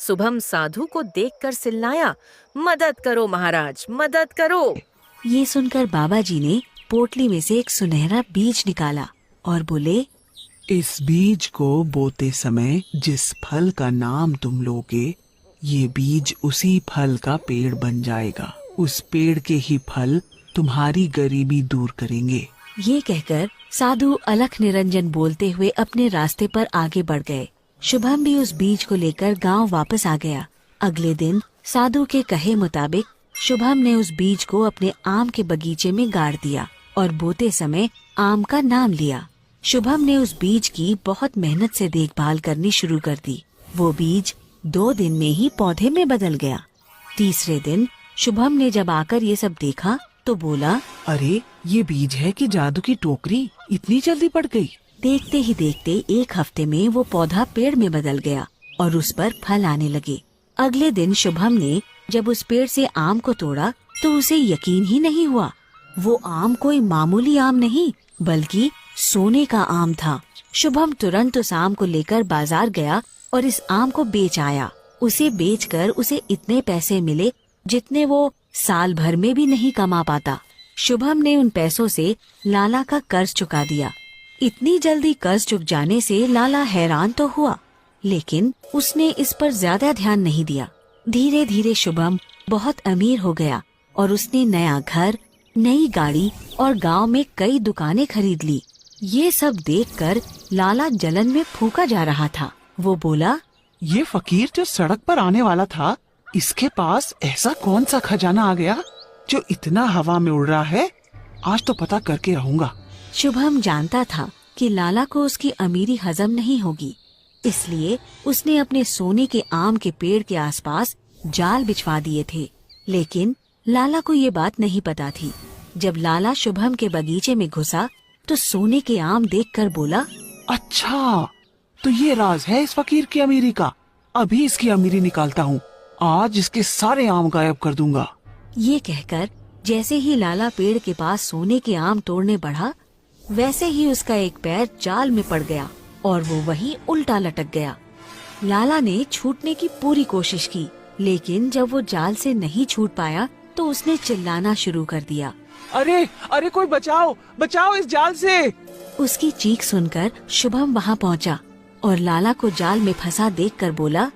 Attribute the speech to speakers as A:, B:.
A: शुभम साधु को देखकर चिल्लाया, मदद करो महाराज, मदद करो।
B: ये सुनकर बाबा जी ने पोटली में से एक सुनहरा बीज निकाला और बोले,
C: इस बीज को बोते समय जिस फल का नाम तुम लोगे, ये बीज उसी फल का पेड़ बन जाएगा। उस पेड़ के ही फल तुम्हारी गरीबी दूर करेंगे।
B: ये कहकर साधु अलख निरंजन बोलते हुए अपने रास्ते पर आगे बढ़ गए। शुभम भी उस बीज को लेकर गांव वापस आ गया। अगले दिन साधु के कहे मुताबिक शुभम ने उस बीज को अपने आम के बगीचे में गाड़ दिया और बोते समय आम का नाम लिया। शुभम ने उस बीज की बहुत मेहनत से देखभाल करनी शुरू कर दी। वो बीज 2 दिन में ही पौधे में बदल गया। तीसरे दिन शुभम ने जब आकर ये सब देखा तो बोला,
C: अरे ये बीज है कि जादू की टोकरी इतनी जल्दी पड़ गई।
B: देखते ही देखते 1 हफ्ते में वो पौधा पेड़ में बदल गया और उस पर फल आने लगे। अगले दिन शुभम ने जब उस पेड़ से आम को तोड़ा तो उसे यकीन ही नहीं हुआ। वो आम कोई मामूली आम नहीं बल्कि सोने का आम था। शुभम तुरंत उस आम को लेकर बाजार गया और इस आम को बेच आया। उसे बेचकर उसे इतने पैसे मिले जितने वो साल भर में भी नहीं कमा पाता। शुभम ने उन पैसों से लाला का कर्ज चुका दिया। इतनी जल्दी कर्ज चुक जाने से लाला हैरान तो हुआ, लेकिन उसने इस पर ज्यादा ध्यान नहीं दिया। धीरे धीरे शुभम बहुत अमीर हो गया और उसने नया घर, नई गाड़ी और गांव में कई दुकानें खरीद ली। ये सब देखकर लाला जलन में फूंका जा रहा था। वो बोला,
C: ये फकीर जो सड़क पर आने वाला था, इसके पास ऐसा कौन सा खजाना आ गया जो इतना हवा में उड़ रहा है? आज तो पता करके रहूंगा।
B: शुभम जानता था कि लाला को उसकी अमीरी हजम नहीं होगी, इसलिए उसने अपने सोने के आम के पेड़ के आसपास जाल बिछवा दिए थे। लेकिन लाला को ये बात नहीं पता थी। जब लाला शुभम के बगीचे में घुसा तो सोने के आम देखकर बोला,
C: अच्छा तो ये राज है इस फकीर की अमीरी का। अभी इसकी अमीरी निकालता हूँ। आज इसके सारे आम गायब कर दूंगा।
B: ये कहकर जैसे ही लाला पेड़ के पास सोने के आम तोड़ने बढ़ा, वैसे ही उसका एक पैर जाल में पड़ गया और वो वहीं उल्टा लटक गया। लाला ने छूटने की पूरी कोशिश की, लेकिन जब वो जाल से नहीं छूट पाया तो उसने चिल्लाना शुरू कर दिया,
C: अरे अरे कोई बचाओ, बचाओ इस जाल से।
B: उसकी चीख सुनकर शुभम वहाँ पहुँचा और लाला को जाल में फंसा देखकर बोला,